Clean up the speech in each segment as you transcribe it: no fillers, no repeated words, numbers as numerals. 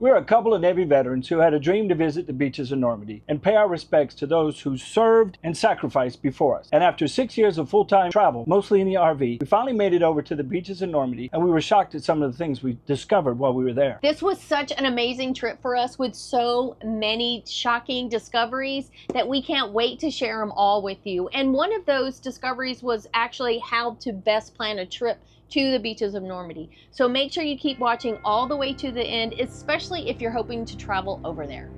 We're a couple of Navy veterans who had a dream to visit the beaches of Normandy and pay our respects to those who served and sacrificed before us. And after 6 years of full-time travel, mostly in the RV, we finally made it over to the beaches of Normandy, and we were shocked at some of the things we discovered while we were there. This was such an amazing trip for us with so many shocking discoveries that we can't wait to share them all with you. And one of those discoveries was actually how to best plan a trip to the beaches of Normandy. So make sure you keep watching all the way to the end, especially if you're hoping to travel over there.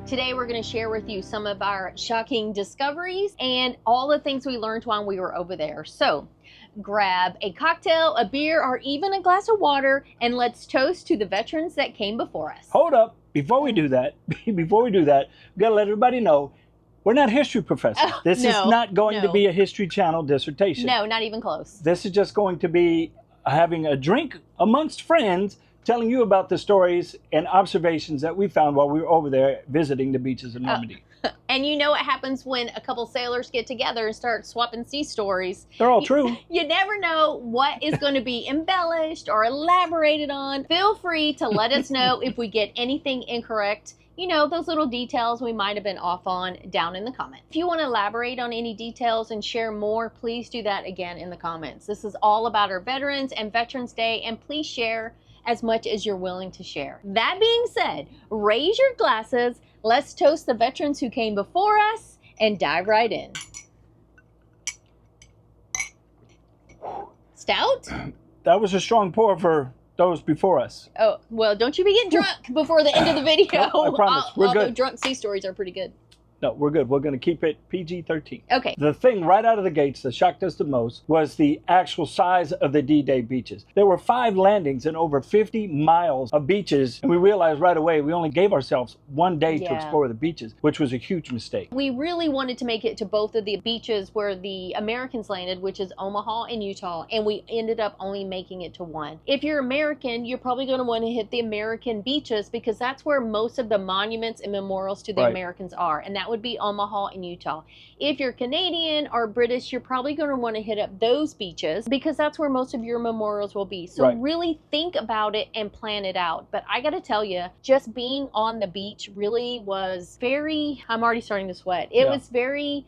Today we're going to share with you some of our shocking discoveries and all the things we learned while we were over there. So grab a cocktail, a beer, or even a glass of water, and let's toast to the veterans that came before us. Hold up. Before we do that, we got to let everybody know we're not history professors. This is not going to be a History Channel dissertation. No, not even close. This is just going to be having a drink amongst friends, telling you about the stories and observations that we found while we were over there visiting the beaches of Normandy. And you know what happens when a couple sailors get together and start swapping sea stories. They're all true. You never know what is going to be embellished or elaborated on. Feel free to let us know if we get anything incorrect. You know, those little details we might have been off on down in the comments. If you want to elaborate on any details and share more, please do that again in the comments. This is all about our veterans and Veterans Day, and please share as much as you're willing to share. That being said, raise your glasses, let's toast the veterans who came before us, and dive right in. Stout? That was a strong pour for those before us. Oh, well, don't you be getting drunk before the end of the video. I promise, we're Although good. Drunk sea stories are pretty good. No, we're good. We're going to keep it PG-13. Okay. The thing right out of the gates that shocked us the most was the actual size of the D-Day beaches. There were 5 landings and over 50 miles of beaches, and we realized right away we only gave ourselves 1 day to explore the beaches, which was a huge mistake. We really wanted to make it to both of the beaches where the Americans landed, which is Omaha and Utah, and we ended up only making it to 1. If you're American, you're probably going to want to hit the American beaches because that's where most of the monuments and memorials to the Americans are, and that would be Omaha and Utah. If you're Canadian or British, you're probably going to want to hit up those beaches because that's where most of your memorials will be. So really think about it and plan it out. But I got to tell you, just being on the beach really was very, I'm already starting to sweat. It was very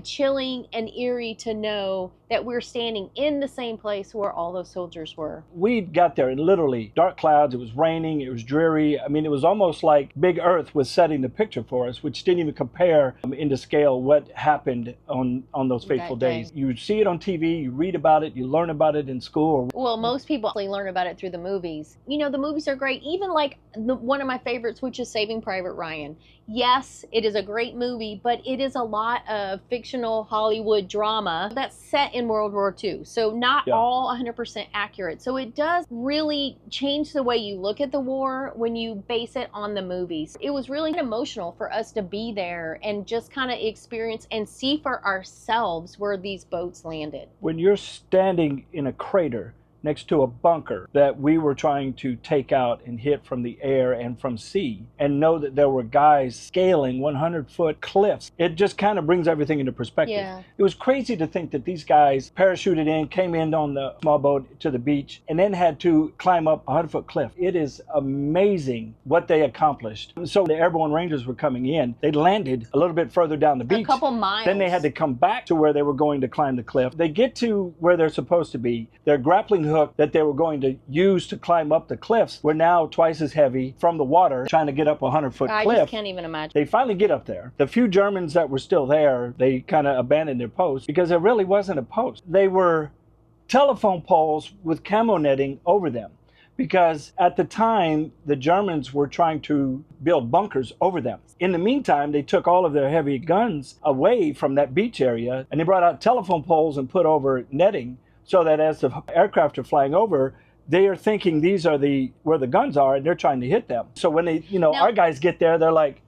chilling and eerie to know that we're standing in the same place where all those soldiers were. We got there and literally dark clouds, it was raining, it was dreary. I mean, it was almost like Big Earth was setting the picture for us, which didn't even compare into scale what happened on those fateful days. You see it on TV, you read about it, you learn about it in school. Well, most people only learn about it through the movies. You know, the movies are great. Even like one of my favorites, which is Saving Private Ryan. Yes, it is a great movie, but it is a lot of fictional Hollywood drama that's set in World War II. So not all 100% accurate. So it does really change the way you look at the war when you base it on the movies. It was really emotional for us to be there and just kind of experience and see for ourselves where these boats landed. When you're standing in a crater next to a bunker that we were trying to take out and hit from the air and from sea, and know that there were guys scaling 100-foot cliffs, it just kind of brings everything into perspective. It was crazy to think that these guys parachuted in, came in on the small boat to the beach, and then had to climb up a 100-foot cliff. It is amazing what they accomplished. So the airborne rangers were coming in. They landed a little bit further down the beach. A couple miles. Then they had to come back to where they were going to climb the cliff. They get to where they're supposed to be. Their grappling hook that they were going to use to climb up the cliffs were now twice as heavy from the water trying to get up a 100-foot cliff. I just can't even imagine. They finally get up there. The few Germans that were still there, they kind of abandoned their post because there really wasn't a post. They were telephone poles with camo netting over them, because at the time the Germans were trying to build bunkers over them. In the meantime, they took all of their heavy guns away from that beach area, and they brought out telephone poles and put over netting so that as the aircraft are flying over, they are thinking these are where the guns are, and they're trying to hit them. So when they, now, our guys get there, they're like,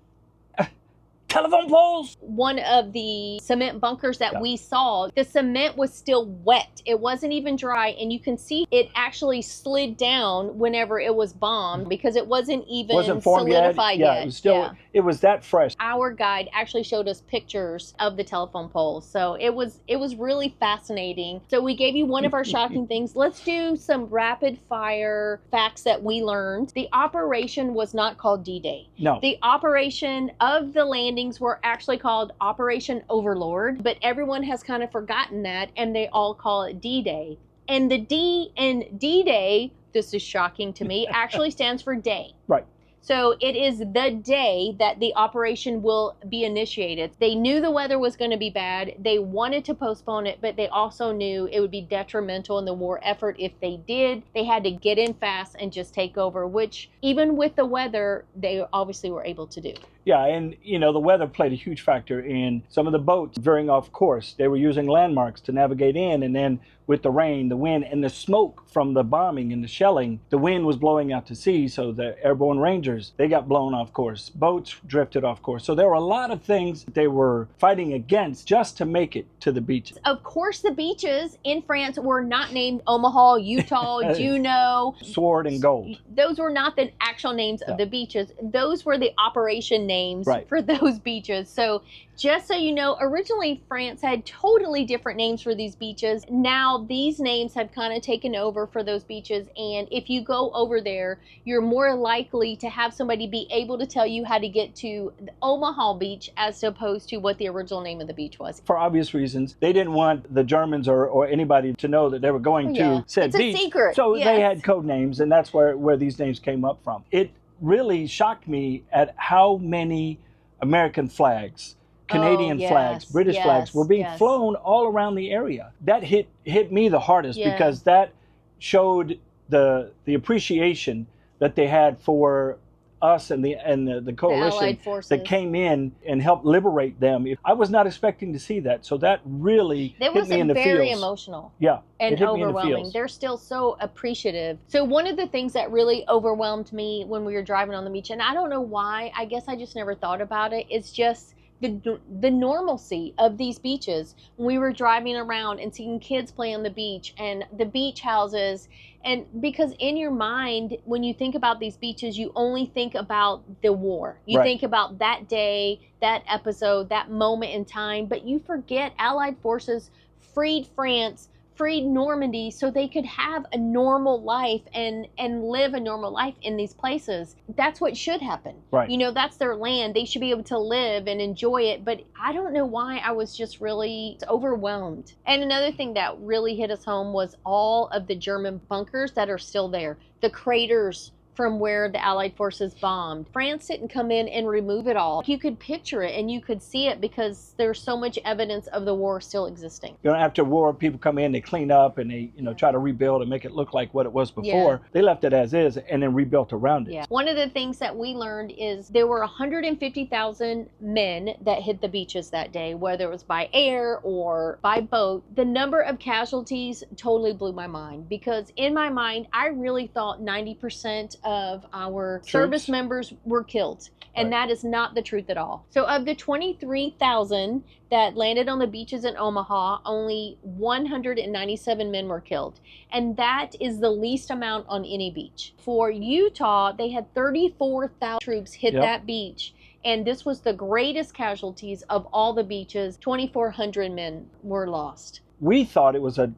telephone poles? One of the cement bunkers that we saw, the cement was still wet. It wasn't even dry, and you can see it actually slid down whenever it was bombed because it wasn't even solidified yet. Yeah, it was still, it was that fresh. Our guide actually showed us pictures of the telephone poles, so it was really fascinating. So we gave you one of our shocking things. Let's do some rapid fire facts that we learned. The operation was not called D-Day. No. The operation of the landing were actually called Operation Overlord, but everyone has kind of forgotten that, and they all call it D-Day. And the D in D-Day, this is shocking to me, actually stands for day. Right. So it is the day that the operation will be initiated. They knew the weather was going to be bad. They wanted to postpone it, but they also knew it would be detrimental in the war effort if they did. They had to get in fast and just take over, which even with the weather, they obviously were able to do. Yeah, and the weather played a huge factor in some of the boats veering off course. They were using landmarks to navigate in, and then with the rain, the wind, and the smoke from the bombing and the shelling, the wind was blowing out to sea, so the airborne rangers, they got blown off course. Boats drifted off course. So there were a lot of things that they were fighting against just to make it to the beaches. Of course, the beaches in France were not named Omaha, Utah, Juneau. Sword and Gold. Those were not the actual names of the beaches. Those were the operation names for those beaches. So just so you know, originally France had totally different names for these beaches. Now these names have kind of taken over for those beaches, and if you go over there, you're more likely to have somebody be able to tell you how to get to the Omaha beach as opposed to what the original name of the beach was. For obvious reasons, they didn't want the Germans or anybody to know that they were going to said beach. It's a secret. So they had code names, and that's where these names came up from. It really shocked me at how many American flags, Canadian flags, British flags were being flown all around the area. That hit me the hardest because that showed the appreciation that they had for us and the coalition that came in and helped liberate them. I was not expecting to see that, so that really hit me in the feels. Very emotional. Yeah, and overwhelming. They're still so appreciative. So one of the things that really overwhelmed me when we were driving on the beach, and I don't know why, I guess I just never thought about it, it's just the normalcy of these beaches. When we were driving around and seeing kids play on the beach and the beach houses, and because in your mind, when you think about these beaches, you only think about the war. You think about that day, that episode, that moment in time, but you forget Allied forces freed France, freed Normandy so they could have a normal life and live a normal life in these places. That's what should happen. Right. That's their land. They should be able to live and enjoy it. But I don't know why I was just really overwhelmed. And another thing that really hit us home was all of the German bunkers that are still there. The craters from where the Allied forces bombed. France didn't come in and remove it all. You could picture it and you could see it because there's so much evidence of the war still existing. After war, people come in, they clean up and they try to rebuild and make it look like what it was before. They left it as is and then rebuilt around it. One of the things that we learned is there were 150,000 men that hit the beaches that day, whether it was by air or by boat. The number of casualties totally blew my mind because in my mind, I really thought 90% of our service members were killed. And that is not the truth at all. So of the 23,000 that landed on the beaches in Omaha, only 197 men were killed. And that is the least amount on any beach. For Utah, they had 34,000 troops hit that beach. And this was the greatest casualties of all the beaches. 2,400 men were lost. We thought it was a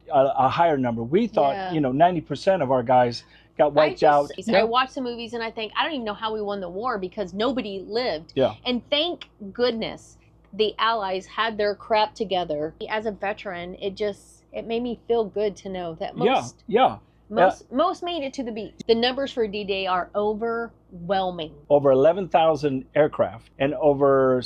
higher number. We thought, 90% of our guys got wiped out. I watch the movies and I think, I don't even know how we won the war because nobody lived. And thank goodness the Allies had their crap together. As a veteran, it made me feel good to know that most... Most made it to the beach. The numbers for D-Day are overwhelming. Over 11,000 aircraft and over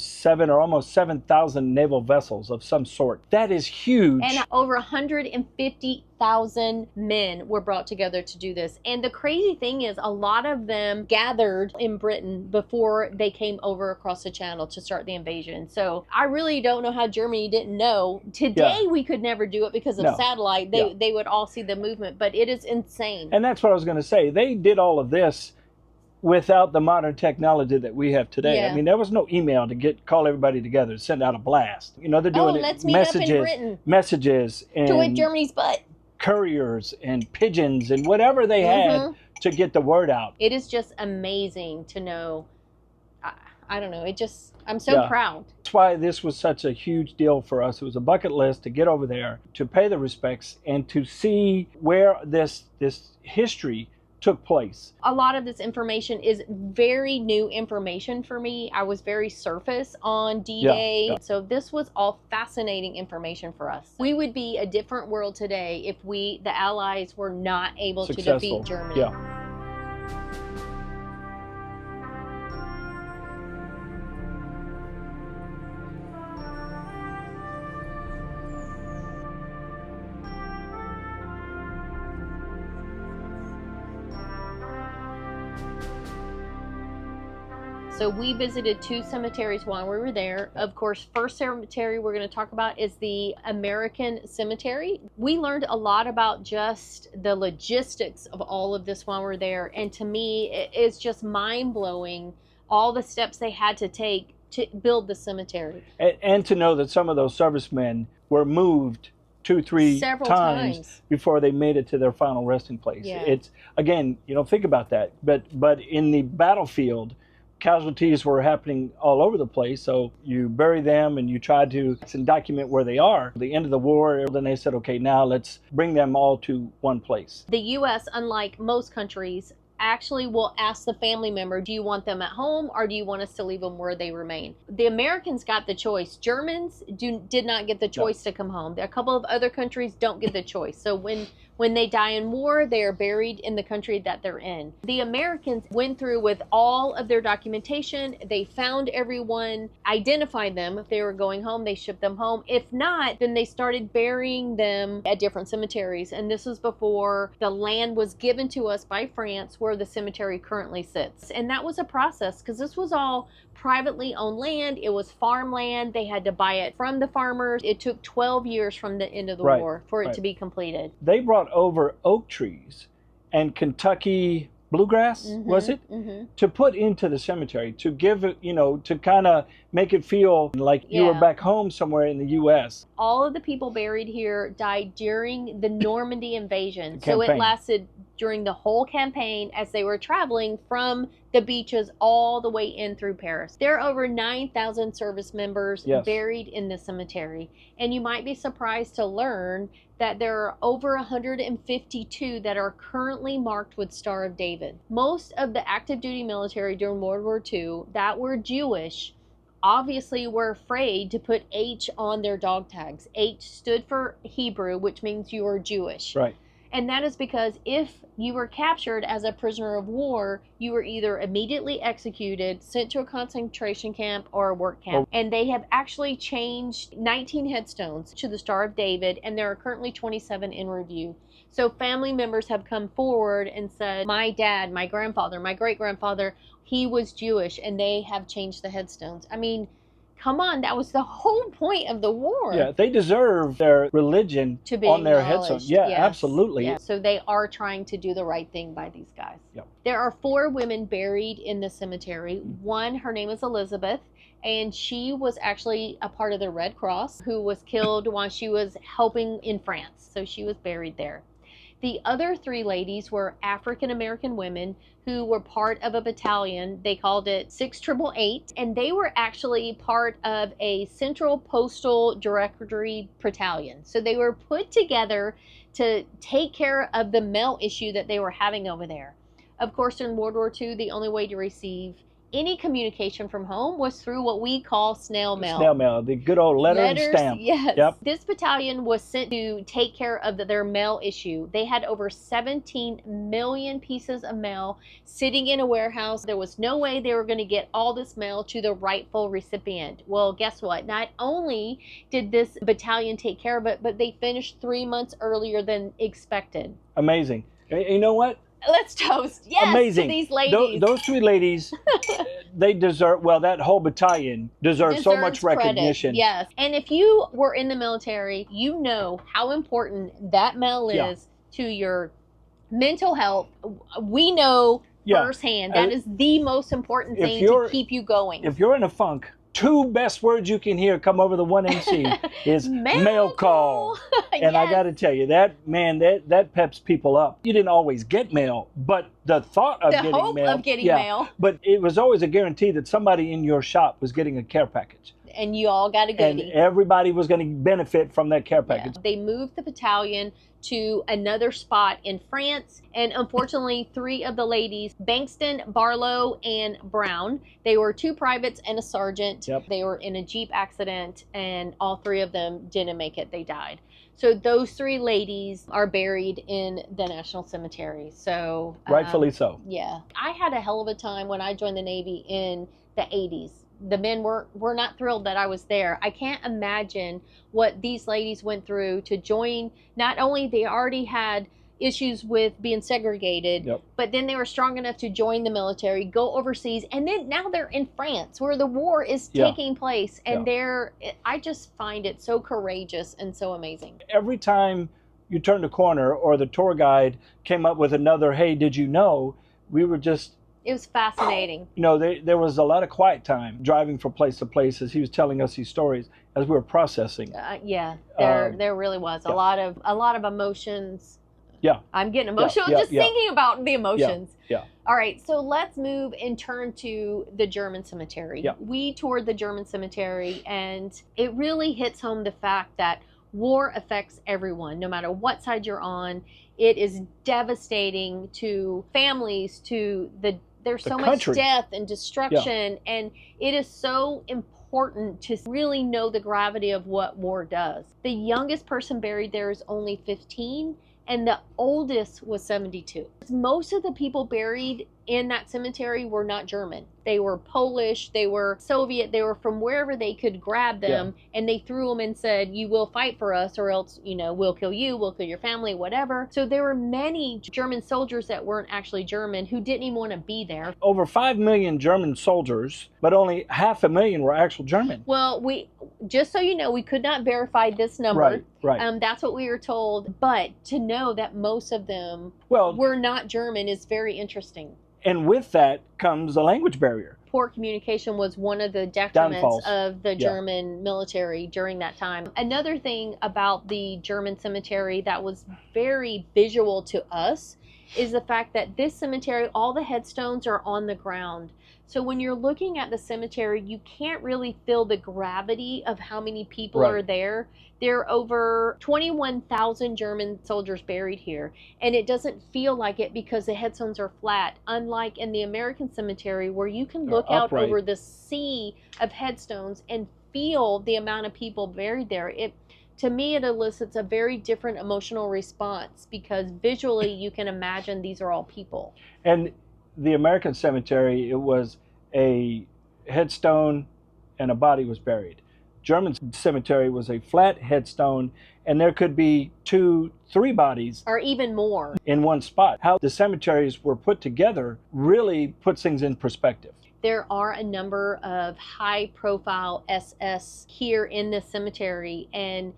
almost 7,000 naval vessels of some sort. That is huge. And over 150,000 men were brought together to do this. And the crazy thing is, a lot of them gathered in Britain before they came over across the channel to start the invasion. So I really don't know how Germany didn't know. Today we could never do it because of satellite. They would all see the movement, but it is insane. And that's what I was going to say. They did all of this without the modern technology that we have today. Yeah. I mean, there was no email to call everybody together, send out a blast. You know, they're doing let's meet up in Britain. messages and to whip Germany's butt. Couriers and pigeons and whatever they had to get the word out. It is just amazing to know. I don't know. I'm so proud. That's why this was such a huge deal for us. It was a bucket list to get over there, to pay the respects, and to see where this history took place. A lot of this information is very new information for me. I was very surface on D-Day, so this was all fascinating information for us. We would be a different world today if the Allies, were not able to defeat Germany. Yeah. So we visited 2 cemeteries while we were there. Of course, first cemetery we're going to talk about is the American Cemetery. We learned a lot about just the logistics of all of this while we were there. And to me, it's just mind-blowing all the steps they had to take to build the cemetery. And to know that some of those servicemen were moved 2-3 times before they made it to their final resting place. Yeah. It's, again, think about that. But in the battlefield, casualties were happening all over the place, so you bury them and you try to document where they are. At the end of the war, then they said, okay, now let's bring them all to one place. The U.S., unlike most countries, actually will ask the family member, do you want them at home or do you want us to leave them where they remain? The Americans got the choice. Germans did not get the choice to come home. A couple of other countries don't get the choice. So when they die in war, they are buried in the country that they're in. The Americans went through with all of their documentation. They found everyone, identified them. If they were going home, they shipped them home. If not, then they started burying them at different cemeteries. And this was before the land was given to us by France where the cemetery currently sits. And that was a process because this was all privately owned land. It was farmland. They had to buy it from the farmers. It took 12 years from the end of the war for it to be completed. They brought over oak trees and Kentucky bluegrass, was it? To put into the cemetery, to give it, to kind of make it feel like you were back home somewhere in the U.S. All of the people buried here died during the Normandy invasion. So it lasted during the whole campaign as they were traveling from the beaches all the way in through Paris. There are over 9,000 service members buried in the cemetery. And you might be surprised to learn that there are over 152 that are currently marked with Star of David. Most of the active duty military during World War II that were Jewish obviously were afraid to put H on their dog tags. H stood for Hebrew, which means you are Jewish. Right. And that is because if you were captured as a prisoner of war, you were either immediately executed, sent to a concentration camp, or a work camp. And they have actually changed 19 headstones to the Star of David, and there are currently 27 in review. So family members have come forward and said, my dad, my grandfather, my great-grandfather, he was Jewish, and they have changed the headstones. I mean, come on, that was the whole point of the war. Yeah, they deserve their religion to be on their headstone. Yeah, yes. Absolutely. Yeah. So they are trying to do the right thing by these guys. Yep. There are 4 women buried in the cemetery. One, her name is Elizabeth, and she was actually a part of the Red Cross who was killed while she was helping in France. So she was buried there. The other 3 ladies were African-American women who were part of a battalion. They called it 6888, and they were actually part of a Central Postal Directory battalion. So they were put together to take care of the mail issue that they were having over there. Of course, in World War II, the only way to receive any communication from home was through what we call snail mail. Snail mail, the good old letter Letters, and stamp. yes. Yep. This battalion was sent to take care of their mail issue. They had over 17 million pieces of mail sitting in a warehouse. There was no way they were going to get all this mail to the rightful recipient. Well, guess what? Not only did this battalion take care of it, but they finished 3 months earlier than expected. Amazing. You know what? Let's toast. Yes, amazing. To these ladies. Those three ladies, they deserve, well, that whole battalion deserves so much recognition. Credit. Yes. And if you were in the military, you know how important that mail is to your mental health. We know firsthand that is the most important thing to keep you going. If you're in a funk, two best words you can hear come over the 1MC is mail call. And I got to tell you, that peps people up. You didn't always get mail, but the thought of getting mail. But it was always a guarantee that somebody in your shop was getting a care package. And you all got a goodie. And everybody was going to benefit from that care package. They moved the battalion to another spot in France, and unfortunately 3 of the ladies, Bankston, Barlow, and Brown, they were 2 privates and a sergeant. They were in a Jeep accident, and all 3 of them didn't make it. They died. So those 3 ladies are buried in the National Cemetery. So rightfully so. Yeah. I had a hell of a time when I joined the Navy in the 80s. The men were not thrilled that I was there. I can't imagine what these ladies went through to join. Not only they already had issues with being segregated, but then they were strong enough to join the military, go overseas, and then now they're in France where the war is taking place. And I just find it so courageous and so amazing. Every time you turned a corner or the tour guide came up with another, hey, did you know, we were just... It was fascinating. You know, there was a lot of quiet time driving from place to place as he was telling us these stories as we were processing. There really was a lot of emotions. Yeah, I'm getting emotional just thinking about the emotions. Yeah. All right, so let's move and turn to the German cemetery. We toured the German cemetery, and it really hits home the fact that war affects everyone, no matter what side you're on. It is devastating to families, to there's so much death and destruction, and it is so important to really know the gravity of what war does. The youngest person buried there is only 15, and the oldest was 72. Most of the people buried in that cemetery were not German. They were Polish, they were Soviet, they were from wherever they could grab them, and they threw them and said, you will fight for us or else, we'll kill you, we'll kill your family, whatever. So there were many German soldiers that weren't actually German who didn't even want to be there. Over 5 million German soldiers, but only 500,000 were actual German. Well, just so you know, we could not verify this number. Right. That's what we were told. But to know that most of them were not German is very interesting. And with that comes a language barrier. Poor communication was one of the detriments of the German military during that time. Another thing about the German cemetery that was very visual to us is the fact that this cemetery, all the headstones are on the ground. So when you're looking at the cemetery, you can't really feel the gravity of how many people are there. There are over 21,000 German soldiers buried here, and it doesn't feel like it because the headstones are flat, unlike in the American cemetery where you can look out over the sea of headstones and feel the amount of people buried there. To me, it elicits a very different emotional response because visually you can imagine these are all people. And the American cemetery, it was a headstone and a body was buried. German cemetery was a flat headstone, and there could be 2, 3 bodies. Or even more. In one spot. How the cemeteries were put together really puts things in perspective. There are a number of high-profile SS here in this cemetery, and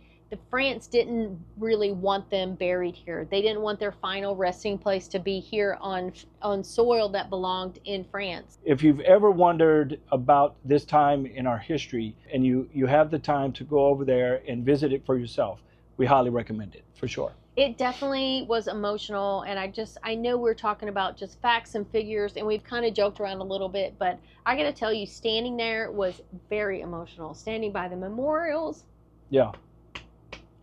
France didn't really want them buried here. They didn't want their final resting place to be here on soil that belonged in France. If you've ever wondered about this time in our history and you have the time to go over there and visit it for yourself, we highly recommend it, for sure. It definitely was emotional, and I know we're talking about just facts and figures, and we've kind of joked around a little bit, but I got to tell you, standing there was very emotional. Standing by the memorials. Yeah.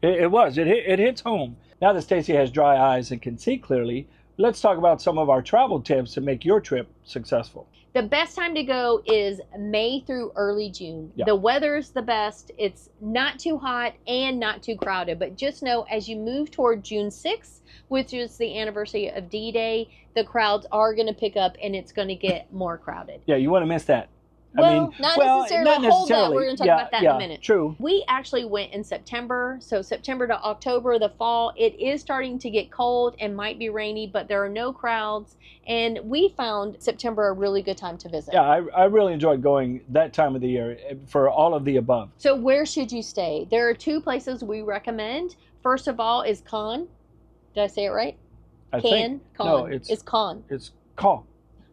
It was. It hits home. Now that Stacy has dry eyes and can see clearly, Let's talk about some of our travel tips to make your trip successful. The best time to go is May through early June. Yeah. The weather's the best. It's not too hot and not too crowded. But just know as you move toward June 6th, which is the anniversary of D-Day, the crowds are going to pick up and it's going to get more crowded. Yeah, you want to miss that. Not necessarily. Hold that. We're going to talk about that in a minute. True. We actually went in September. So September to October, the fall, it is starting to get cold and might be rainy, but there are no crowds. And we found September a really good time to visit. Yeah, I really enjoyed going that time of the year for all of the above. So where should you stay? There are 2 places we recommend. First of all is Cannes. Did I say it right? Cannes. No, it's Cannes. It's Cannes.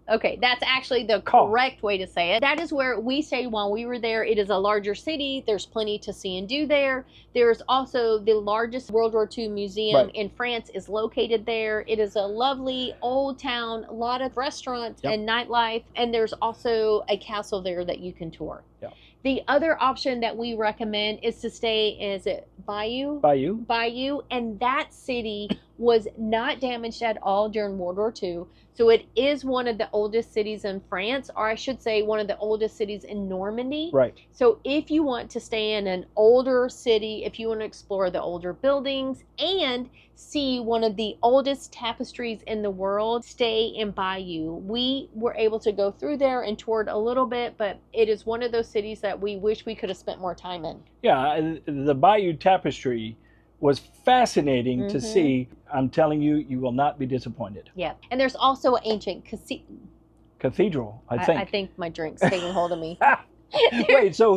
Okay, that's actually the correct way to say it. That is where we stayed while we were there. It is a larger city. There's plenty to see and do there. There's also the largest World War II museum in France is located there. It is a lovely old town, a lot of restaurants and nightlife, and there's also a castle there that you can tour. Yeah. The other option that we recommend is to stay, is it Bayeux? Bayeux, and that city was not damaged at all during World War II. So it is one of the oldest cities in France, or I should say one of the oldest cities in Normandy. Right. So if you want to stay in an older city, if you want to explore the older buildings and see one of the oldest tapestries in the world, stay in Bayeux. We were able to go through there and toured a little bit, but it is one of those cities that we wish we could have spent more time in. Yeah, the Bayeux tapestry was fascinating to see. I'm telling you, you will not be disappointed. Yeah, and there's also an ancient cathedral, I think. I think my drink's taking hold of me. Wait, so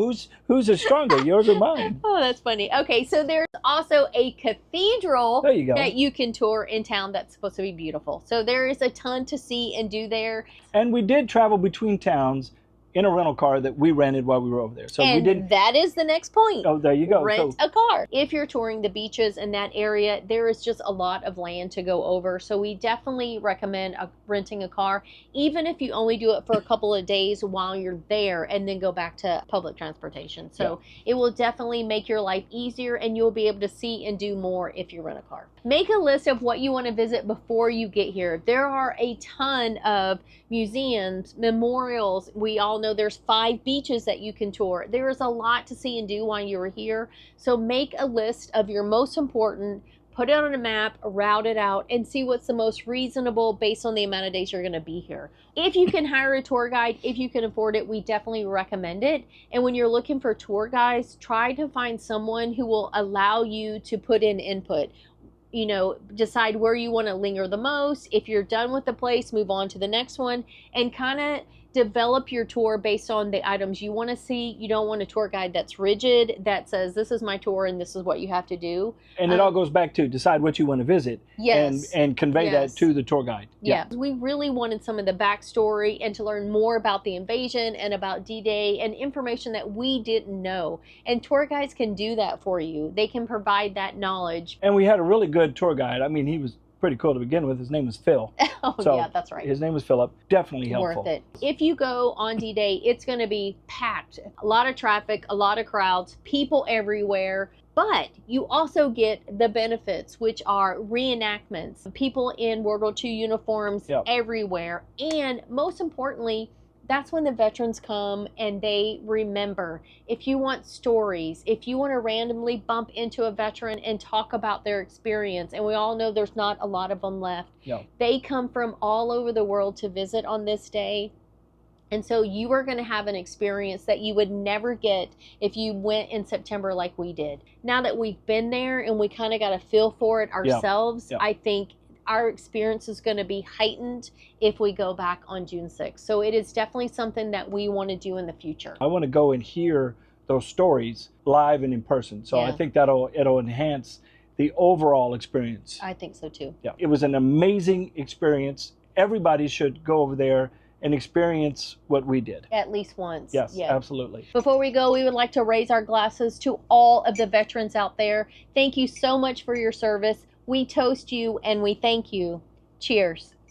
who's is stronger, yours or mine? Oh, that's funny. Okay, so there's also a cathedral there you go. that you can tour in town that's supposed to be beautiful. So there is a ton to see and do there. And we did travel between towns in a rental car that we rented while we were over there. So and we didn't. That is the next point. Oh, there you go. Rent a car. If you're touring the beaches in that area, there is just a lot of land to go over. So we definitely recommend renting a car, even if you only do it for a couple of days while you're there and then go back to public transportation. So it will definitely make your life easier and you'll be able to see and do more if you rent a car. Make a list of what you want to visit before you get here. There are a ton of museums, memorials. We all know there's 5 beaches that you can tour. There is a lot to see and do while you're here. So make a list of your most important, put it on a map, route it out, and see what's the most reasonable based on the amount of days you're going to be here. If you can hire a tour guide, if you can afford it, we definitely recommend it. And when you're looking for tour guides, try to find someone who will allow you to put in input. You know, decide where you want to linger the most. If you're done with the place, move on to the next one and kind of develop your tour based on the items you want to see. You don't want a tour guide that's rigid, that says this is my tour and this is what you have to do. And it all goes back to decide what you want to visit and convey that to the tour guide. Yeah. We really wanted some of the backstory and to learn more about the invasion and about D-Day and information that we didn't know. And tour guides can do that for you. They can provide that knowledge. And we had a really good tour guide. I mean, he was pretty cool to begin with. His name was Phil. Oh, so yeah, that's right. His name was Philip. Definitely helpful. Worth it. If you go on D-Day, it's going to be packed. A lot of traffic, a lot of crowds, people everywhere. But you also get the benefits, which are reenactments, people in World War II uniforms everywhere. And most importantly, that's when the veterans come and they remember. If you want stories, if you want to randomly bump into a veteran and talk about their experience, and we all know there's not a lot of them left, they come from all over the world to visit on this day. And so you are going to have an experience that you would never get if you went in September like we did. Now that we've been there and we kind of got a feel for it ourselves, I think our experience is going to be heightened if we go back on June 6th. So it is definitely something that we want to do in the future. I want to go and hear those stories live and in person. So I think it'll enhance the overall experience. I think so too. Yeah, it was an amazing experience. Everybody should go over there and experience what we did. At least once. Yes, absolutely. Before we go, we would like to raise our glasses to all of the veterans out there. Thank you so much for your service. We toast you and we thank you. Cheers.